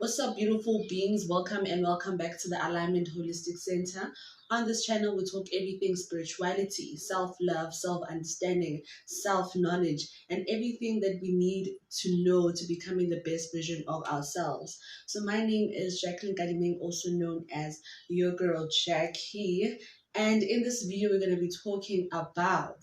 What's up, beautiful beings? Welcome and welcome back to the Alignment Holistic Center. On this channel, we talk everything spirituality, self-love, self-understanding, self-knowledge, and everything that we need to know to becoming the best version of ourselves. So my name is Jacqueline also known as your girl Jackie. And in this video, we're going to be talking about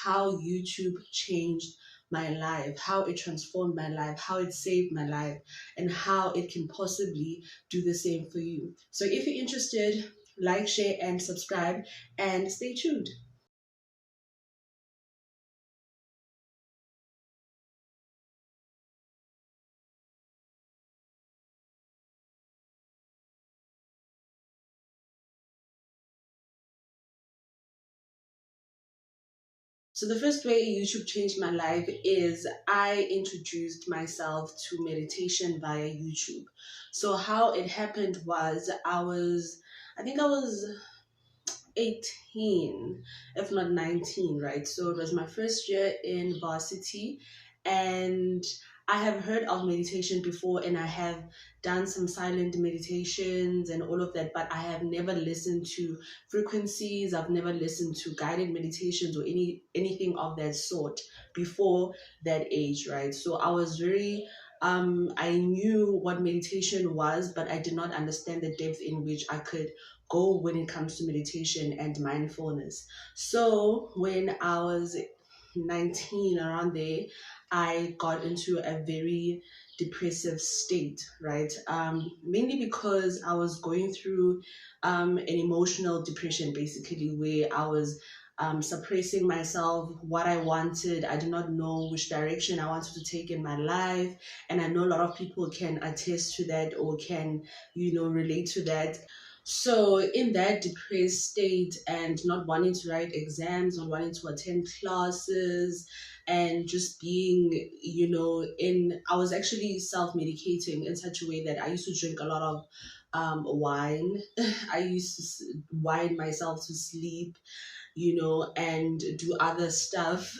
how YouTube changed my life, how it transformed my life, how it saved my life, and how it can possibly do the same for you. So if you're interested, like, share, and subscribe, and stay tuned. So the first way YouTube changed my life is I introduced myself to meditation via YouTube. So how it happened was I think I was 18, if not 19, right? So it was my first year in varsity, and I have heard of meditation before, and I have done some silent meditations and all of that, but I have never listened to frequencies. I've never listened to guided meditations or anything of that sort before that age, right? So I was very I knew what meditation was, but I did not understand the depth in which I could go when it comes to meditation and mindfulness. So when I was 19, around there, I got into a very depressive state, right? Mainly because I was going through an emotional depression, basically, where I was suppressing myself, what I wanted. I did not know which direction I wanted to take in my life. And I know a lot of people can attest to that or can, relate to that. So in that depressed state and not wanting to write exams, not wanting to attend classes, and just being, I was actually self-medicating in such a way that I used to drink a lot of wine. I used to wine myself to sleep, and do other stuff.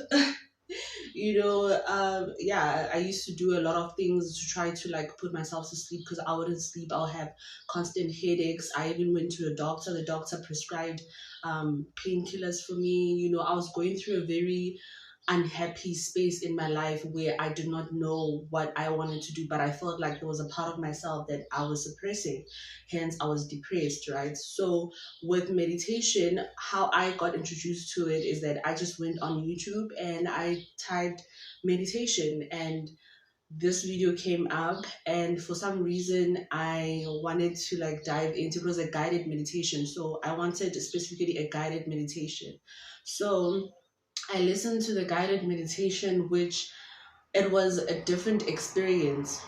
Yeah, I used to do a lot of things to try to like put myself to sleep because I wouldn't sleep. I'll have constant headaches. I even went to a doctor. The doctor prescribed painkillers for me. I was going through a very unhappy space in my life where I did not know what I wanted to do, but I felt like there was a part of myself that I was suppressing. Hence, I was depressed, right? So with meditation, how I got introduced to it is that I just went on YouTube and I typed meditation, and this video came up, and for some reason I wanted to like dive into it. Was a guided meditation, so I wanted specifically a guided meditation. So I listened to the guided meditation, which it was a different experience,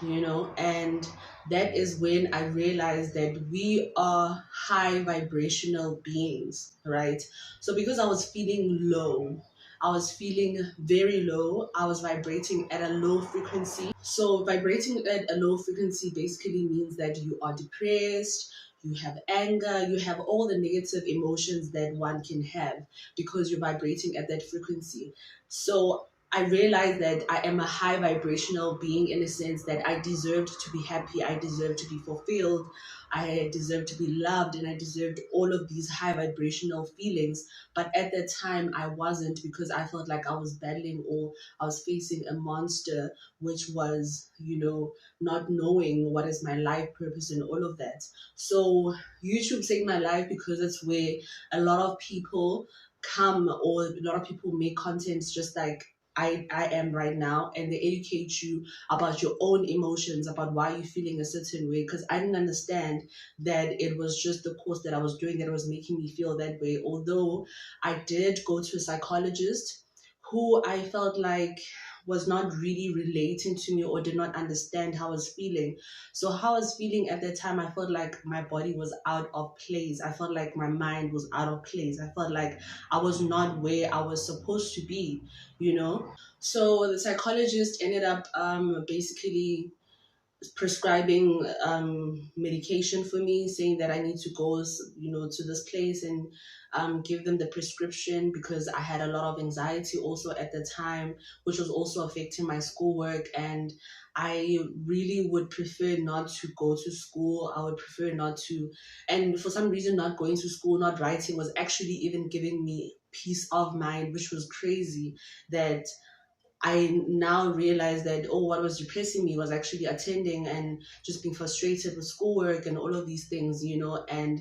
and that is when I realized that we are high vibrational beings, right? So because I was feeling low, I was feeling very low. I was vibrating at a low frequency. So vibrating at a low frequency basically means that you are depressed, you have anger, you have all the negative emotions that one can have because you're vibrating at that frequency. So I realized that I am a high vibrational being in a sense that I deserved to be happy, I deserved to be fulfilled, I deserved to be loved, and I deserved all of these high vibrational feelings. But at that time, I wasn't, because I felt like I was battling, or I was facing a monster, which was, not knowing what is my life purpose and all of that. So YouTube saved my life because it's where a lot of people come, or a lot of people make contents just like I am right now, and they educate you about your own emotions, about why you're feeling a certain way. Because I didn't understand that it was just the course that I was doing that was making me feel that way. Although I did go to a psychologist who I felt like was not really relating to me or did not understand how I was feeling. So how I was feeling at that time, I felt like my body was out of place. I felt like my mind was out of place. I felt like I was not where I was supposed to be. So the psychologist ended up basically prescribing medication for me, saying that I need to go, to this place and give them the prescription, because I had a lot of anxiety also at the time, which was also affecting my schoolwork. And I really would prefer not to go to school. I would prefer not to. And for some reason, not going to school, not writing was actually even giving me peace of mind, which was crazy. That I now realize that, oh, what was depressing me was actually attending and just being frustrated with schoolwork and all of these things, and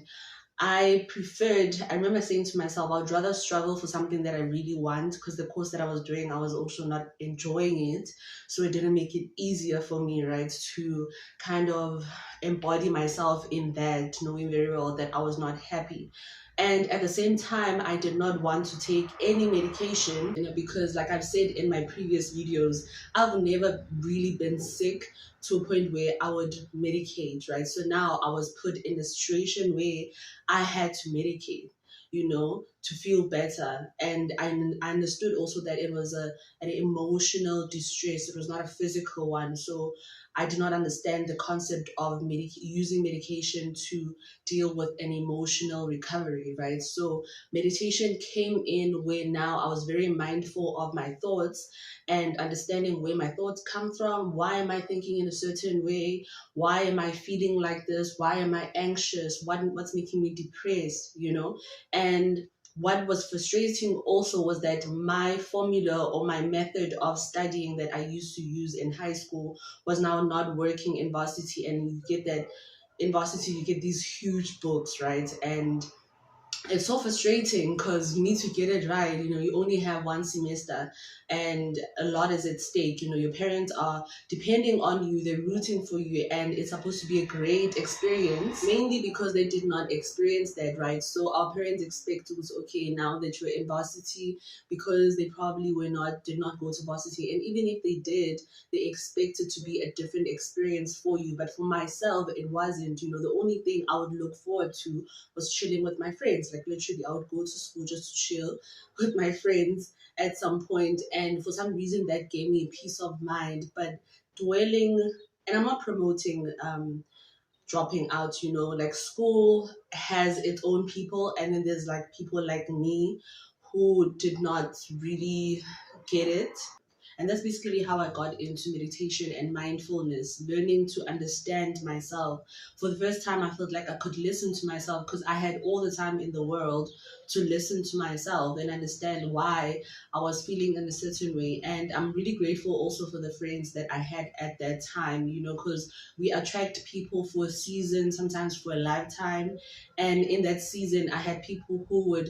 I remember saying to myself, I'd rather struggle for something that I really want, because the course that I was doing, I was also not enjoying it. So it didn't make it easier for me, right, to kind of embody myself in that, knowing very well that I was not happy. And at the same time, I did not want to take any medication, because, like I've said in my previous videos, I've never really been sick to a point where I would medicate, right? So now I was put in a situation where I had to medicate, to feel better. And I understood also that it was an emotional distress. It was not a physical one. So I did not understand the concept of using medication to deal with an emotional recovery, right? So meditation came in where now I was very mindful of my thoughts and understanding where my thoughts come from. Why am I thinking in a certain way? Why am I feeling like this? Why am I anxious? What's making me depressed? And what was frustrating also was that my formula or my method of studying that I used to use in high school was now not working in varsity. And you get that in varsity, you get these huge books, right? And it's so frustrating because you need to get it right. You only have one semester and a lot is at stake. Your parents are depending on you, they're rooting for you, and it's supposed to be a great experience, mainly because they did not experience that, right? So our parents expect it was okay now that you're in varsity, because they probably did not go to varsity. And even if they did, they expect it to be a different experience for you. But for myself, it wasn't. The only thing I would look forward to was chilling with my friends. Like literally, I would go to school just to chill with my friends at some point, and for some reason that gave me peace of mind. But dwelling, and I'm not promoting dropping out. Like school has its own people, and then there's like people like me who did not really get it. And that's basically how I got into meditation and mindfulness, learning to understand myself. For the first time, I felt like I could listen to myself, because I had all the time in the world to listen to myself and understand why I was feeling in a certain way. And I'm really grateful also for the friends that I had at that time, because we attract people for a season, sometimes for a lifetime. And in that season, I had people who would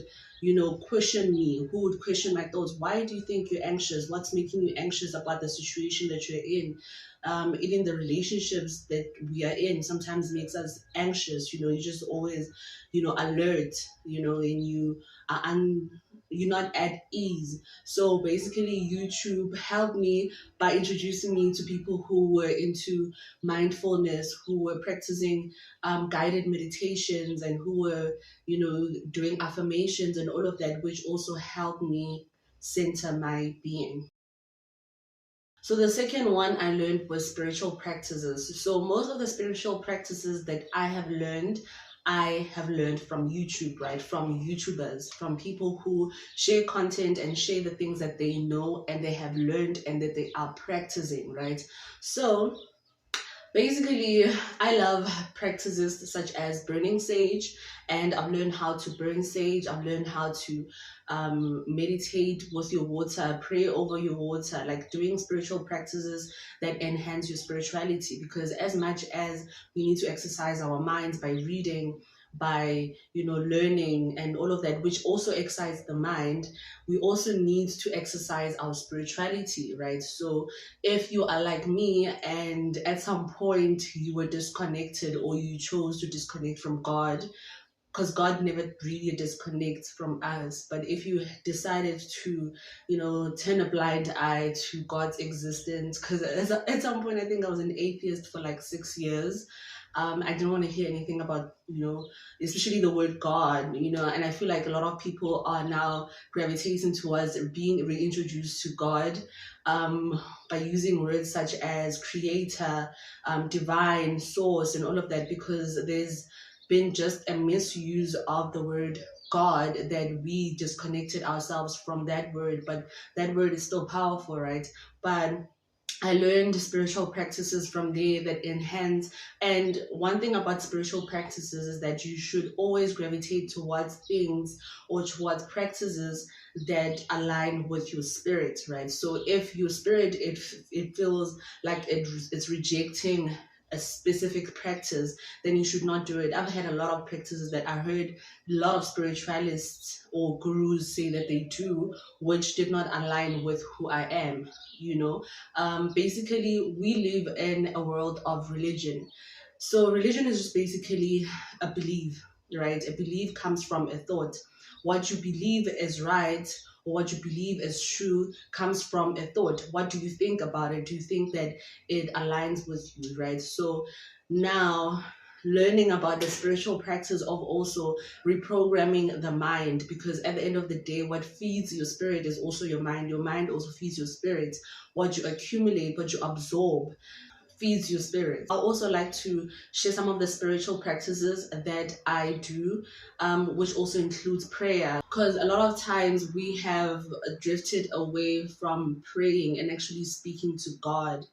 question me, who would question my thoughts. Why do you think you're anxious? What's making you anxious about the situation that you're in? Even the relationships that we are in sometimes makes us anxious. You just always, alert, and you're not at ease. So basically, YouTube helped me by introducing me to people who were into mindfulness, who were practicing guided meditations, and who were doing affirmations and all of that, which also helped me center my being. So the second one I learned was spiritual practices. So most of the spiritual practices that I have learned from YouTube, right? From YouTubers, from people who share content and share the things that they know and they have learned and that they are practicing, right? So basically, I love practices such as burning sage, and I've learned how to burn sage. I've learned how to meditate with your water, pray over your water, like doing spiritual practices that enhance your spirituality. Because as much as we need to exercise our minds by reading, by learning and all of that, which also excites the mind, we also need to exercise our spirituality, right? So if you are like me and at some point you were disconnected, or you chose to disconnect from God, because God never really disconnects from us. But if you decided to, turn a blind eye to God's existence, because at some point I think I was an atheist for like 6 years. I didn't want to hear anything about, especially the word God, and I feel like a lot of people are now gravitating towards being reintroduced to God, by using words such as creator, divine, source, and all of that, because there's been just a misuse of the word God, that we disconnected ourselves from that word. But that word is still powerful, right? But I learned spiritual practices from there that enhance. And one thing about spiritual practices is that you should always gravitate towards things or towards practices that align with your spirit, right? So if your spirit, it feels like it's rejecting a specific practice, then you should not do it. I've had a lot of practices that I heard a lot of spiritualists or gurus say that they do, which did not align with who I am, basically, we live in a world of religion. So religion is just basically a belief, right? A belief comes from a thought. What you believe is right, or what you believe is true, comes from a thought. What do you think about it? Do you think that it aligns with you, right? So now, learning about the spiritual practice of also reprogramming the mind, because at the end of the day, what feeds your spirit is also your mind. Your mind also feeds your spirit. What you accumulate, what you absorb, feeds your spirit. I also like to share some of the spiritual practices that I do, which also includes prayer, because a lot of times we have drifted away from praying and actually speaking to God,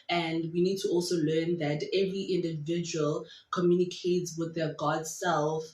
and we need to also learn that every individual communicates with their God self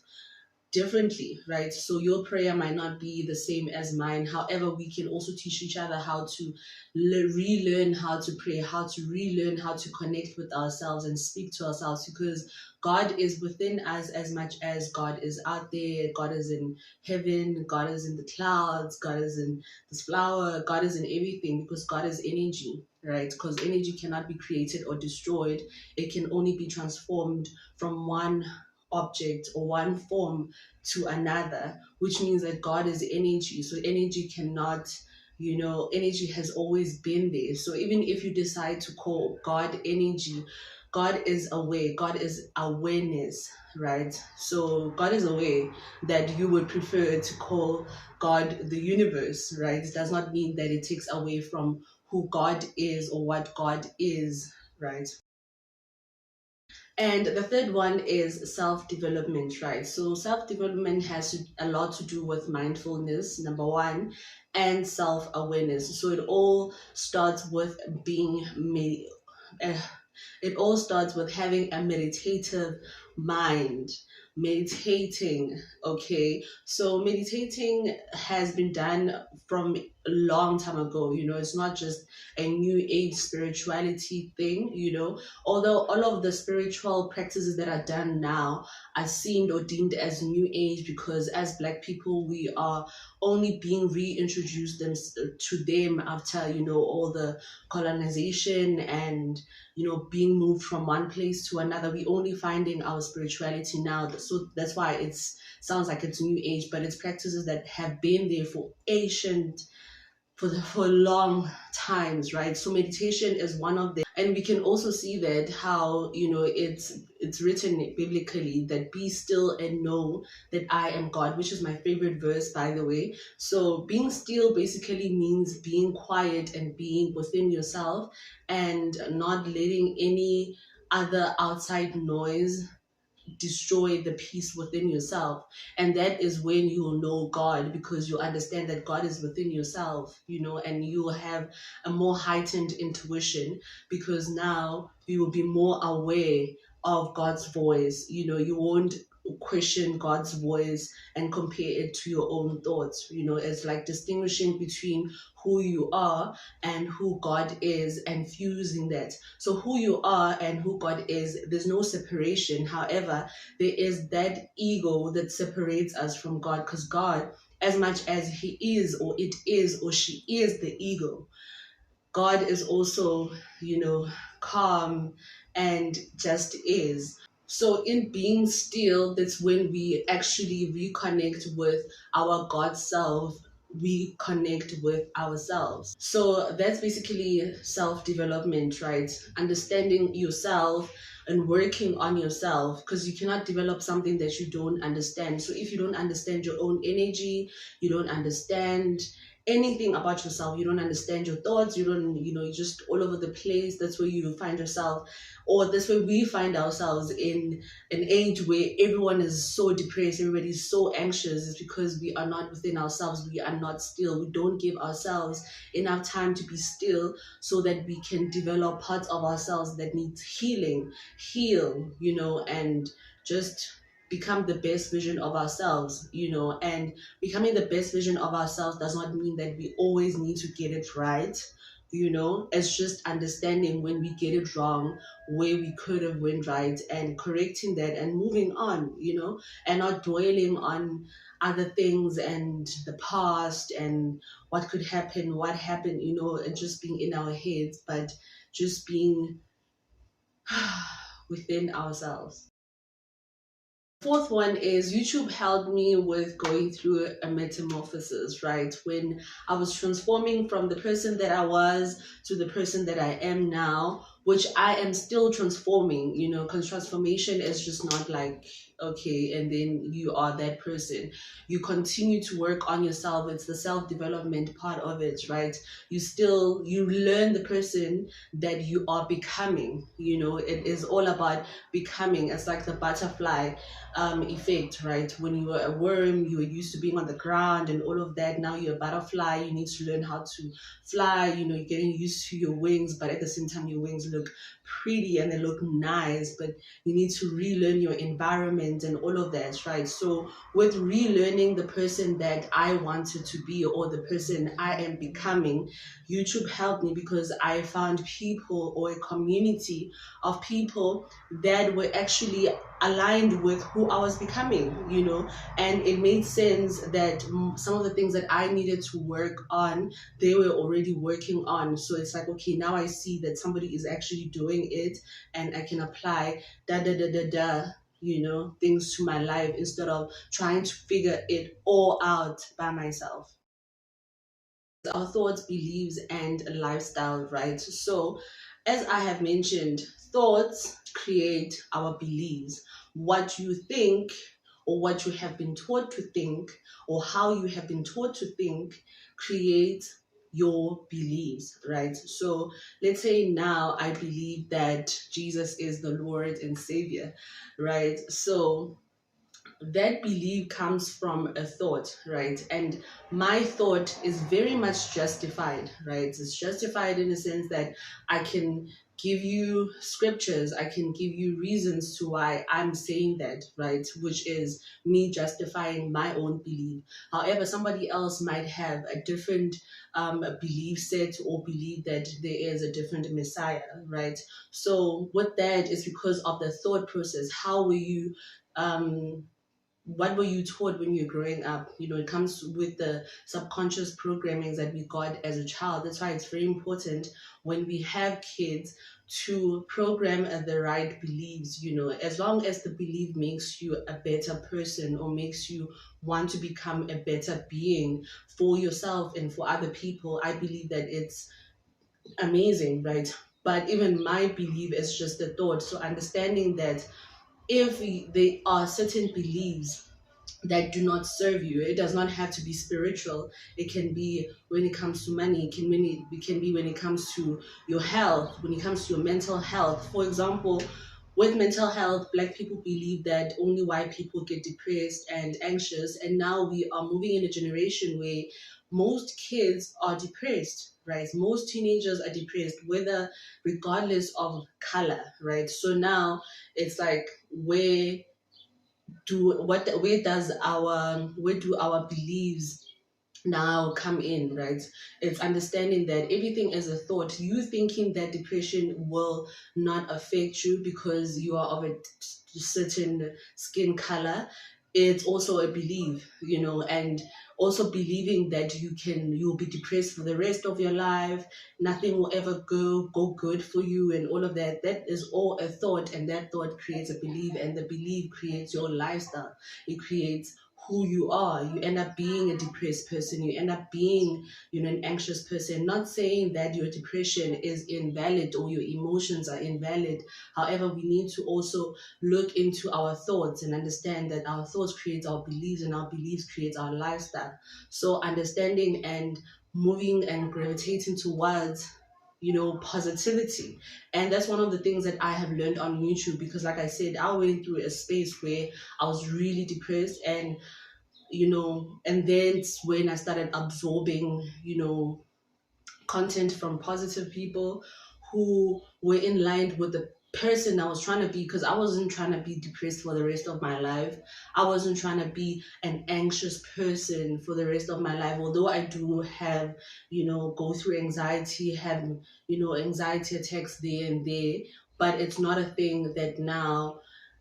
differently, right? So your prayer might not be the same as mine. However, we can also teach each other how to relearn how to pray, how to relearn how to connect with ourselves and speak to ourselves, because God is within us as much as God is out there. God is in heaven, God is in the clouds, God is in this flower, God is in everything, because God is energy, right? Because energy cannot be created or destroyed. It can only be transformed from one object or one form to another, which means that God is energy. So energy cannot, energy has always been there. So even if you decide to call God energy, God is aware, God is awareness, right? So God is aware that you would prefer to call God the universe, right? It does not mean that it takes away from who God is or what God is, right? And the third one is self-development, right? So self-development has a lot to do with mindfulness, number one, and self-awareness. So it all starts with uh, it all starts with having a meditative mind, meditating. Okay, so meditating has been done from a long time ago. It's not just a new age spirituality thing. Although all of the spiritual practices that are done now are seen or deemed as new age, because as Black people we are only being reintroduced to them after all the colonization and being moved from one place to another. We only finding our spirituality now, so that's why it sounds like it's new age, but it's practices that have been there for ancient, for long times, right? So meditation is one of them, and we can also see that how it's written biblically that be still and know that I am God, which is my favorite verse, by the way. So being still basically means being quiet and being within yourself and not letting any other outside noise destroy the peace within yourself. And that is when you will know God, because you understand that God is within yourself, and you will have a more heightened intuition, because now you will be more aware of God's voice. You won't question God's voice and compare it to your own thoughts. It's like distinguishing between who you are and who God is, and fusing that. So who you are and who God is, there's no separation. However, there is that ego that separates us from God, because God, as much as he is or it is or she is the ego, God is also, calm and just is. So in being still, that's when we actually reconnect with our God self. We connect with ourselves. So that's basically self-development, right? Understanding yourself and working on yourself, because you cannot develop something that you don't understand. So if you don't understand your own energy, you don't understand anything about yourself, you don't understand your thoughts, you don't, you're just all over the place. That's where you find yourself, or this way we find ourselves in an age where everyone is so depressed, everybody's so anxious. It's because we are not within ourselves, we are not still, we don't give ourselves enough time to be still so that we can develop parts of ourselves that need heal, and just become the best version of ourselves, and becoming the best version of ourselves does not mean that we always need to get it right. It's just understanding when we get it wrong, where we could have went right, and correcting that and moving on, and not dwelling on other things and the past and what could happen, what happened, and just being in our heads, but just being within ourselves. Fourth one is YouTube helped me with going through a metamorphosis, right? When I was transforming from the person that I was to the person that I am now, which I am still transforming, because transformation is just not like, okay, and then you are that person. You continue to work on yourself. It's the self-development part of it, right? You learn the person that you are becoming, it is all about becoming. It's like the butterfly effect, right? When you were a worm, you were used to being on the ground and all of that. Now you're a butterfly, you need to learn how to fly, you're getting used to your wings, but at the same time, your wings look pretty and they look nice, but you need to relearn your environment and all of that, right? So with relearning the person that I wanted to be, or the person I am becoming, YouTube helped me because I found people, or a community of people that were actually aligned with who I was becoming, and it made sense that some of the things that I needed to work on, they were already working on. So it's like, okay, now I see that somebody is actually doing it, and I can apply things to my life instead of trying to figure it all out by myself. Our thoughts, beliefs, and lifestyle, right? So, as I have mentioned, thoughts create our beliefs. What you think, or what you have been taught to think, or how you have been taught to think, creates your beliefs, right? So, let's say now I believe that Jesus is the Lord and Savior, right? So, that belief comes from a thought, right? And my thought is very much justified, right? It's justified in the sense that I can give you scriptures, I can give you reasons to why I'm saying that, right? Which is me justifying my own belief. However, somebody else might have a different belief set, or believe that there is a different Messiah, right? So with that, is because of the thought process. How were you what were you taught when you're growing up? It comes with the subconscious programmings that we got as a child. That's why it's very important when we have kids to program the right beliefs. As long as the belief makes you a better person, or makes you want to become a better being for yourself and for other people, I believe that it's amazing, right? But even my belief is just a thought. So understanding that if there are certain beliefs that do not serve you, it does not have to be spiritual. It can be when it comes to money, it can be when it comes to your health, when it comes to your mental health. For example, with mental health, Black people believe that only white people get depressed and anxious, and now we are moving in a generation where most kids are depressed, right? Most teenagers are depressed, whether regardless of color, right? So now it's like, where do our beliefs now come in, right? It's understanding that everything is a thought. You thinking that depression will not affect you because you are of a certain skin color, it's also a belief, and also believing that you'll be depressed for the rest of your life, nothing will ever go good for you, and all of that. That is all a thought, and that thought creates a belief, and the belief creates your lifestyle. It creates who you are. You end up being a depressed person. You end up being, an anxious person. Not saying that your depression is invalid or your emotions are invalid. However, we need to also look into our thoughts and understand that our thoughts create our beliefs, and our beliefs create our lifestyle. So understanding and moving and gravitating towards, positivity. And that's one of the things that I have learned on YouTube, because like I said, I went through a space where I was really depressed, and then it's when I started absorbing, content from positive people who were in line with the person I was trying to be, because I wasn't trying to be depressed for the rest of my life. I wasn't trying to be an anxious person for the rest of my life, although I do have, go through anxiety, have, anxiety attacks there and there, but it's not a thing that now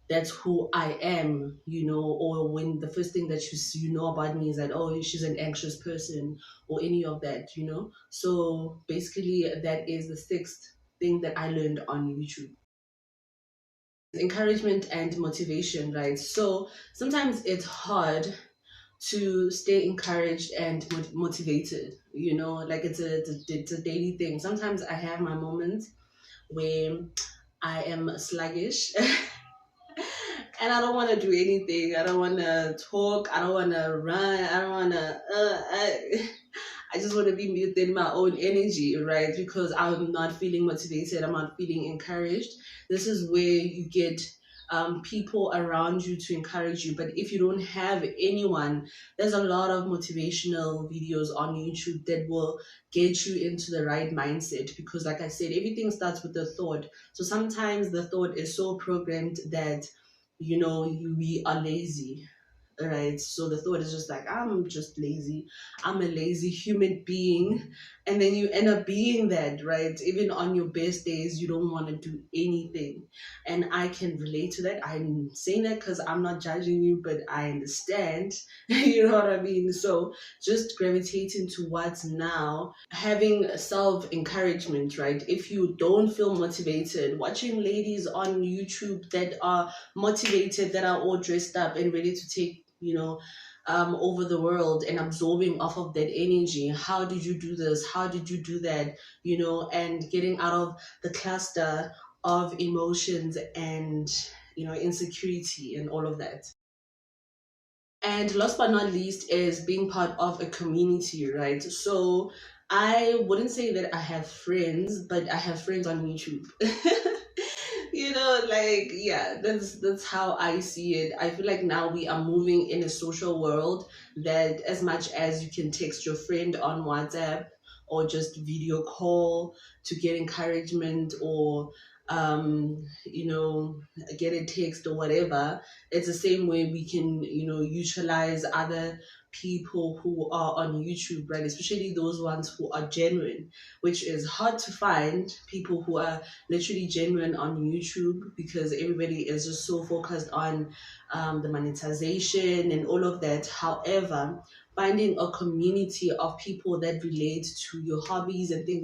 that's who I am, or when the first thing that you know about me is that, oh, she's an anxious person, or any of that. So basically, that is the sixth thing that I learned on YouTube. Encouragement and motivation, right? So sometimes it's hard to stay encouraged and motivated, like it's a daily thing. Sometimes I have my moments where I am sluggish and I don't want to do anything. I don't want to talk. I don't want to run. I don't want to. I just want to be within my own energy, right? Because I'm not feeling motivated. I'm not feeling encouraged. This is where you get people around you to encourage you. But if you don't have anyone, there's a lot of motivational videos on YouTube that will get you into the right mindset. Because, like I said, everything starts with the thought. So sometimes the thought is so programmed that we are lazy, right? So the thought is just like, I'm just lazy, I'm a lazy human being, and then you end up being that, right? Even on your best days, you don't want to do anything. And I can relate to that. I'm saying that because I'm not judging you, but I understand. You know what I mean? So just gravitating towards now having self encouragement, right? If you don't feel motivated, watching ladies on YouTube that are motivated, that are all dressed up and ready to take, over the world, and absorbing off of that energy. How did you do this? How did you do that? And getting out of the cluster of emotions and, insecurity and all of that. And last but not least is being part of a community, right? So I wouldn't say that I have friends, but I have friends on YouTube. Like, yeah, that's how I see it. I feel like now we are moving in a social world that as much as you can text your friend on WhatsApp or just video call to get encouragement, or get a text or whatever, it's the same way we can, utilize other people who are on YouTube, right? Especially those ones who are genuine, which is hard to find people who are literally genuine on YouTube, because everybody is just so focused on the monetization and all of that. However, finding a community of people that relate to your hobbies and things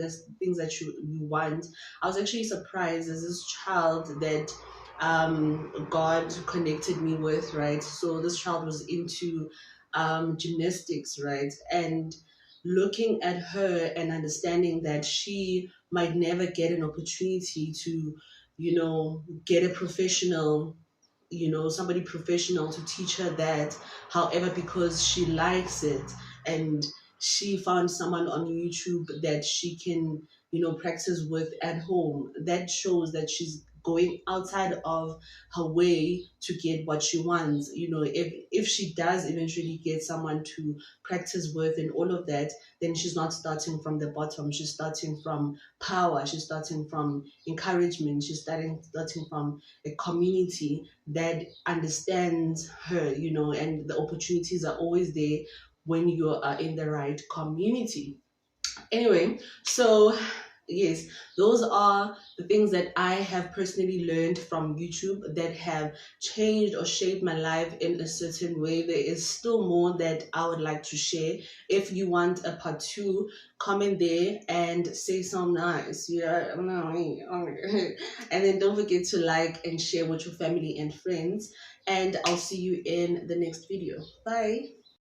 that you want. I was actually surprised. There's this child that God connected me with, right? So this child was into gymnastics, right? And looking at her and understanding that she might never get an opportunity to, get a professional, somebody professional to teach her that. However, because she likes it, and she found someone on YouTube that she can, practice with at home, that shows that she's going outside of her way to get what she wants. If she does eventually get someone to practice with and all of that, then she's not starting from the bottom. She's starting from power. She's starting from encouragement. She's starting from a community that understands her, and the opportunities are always there when you are in the right community. Anyway, so Yes, those are the things that I have personally learned from YouTube that have changed or shaped my life in a certain way. There is still more that I would like to share. If you want a part two, comment there and say something nice. Yeah, and then don't forget to like and share with your family and friends. And I'll see you in the next video. Bye.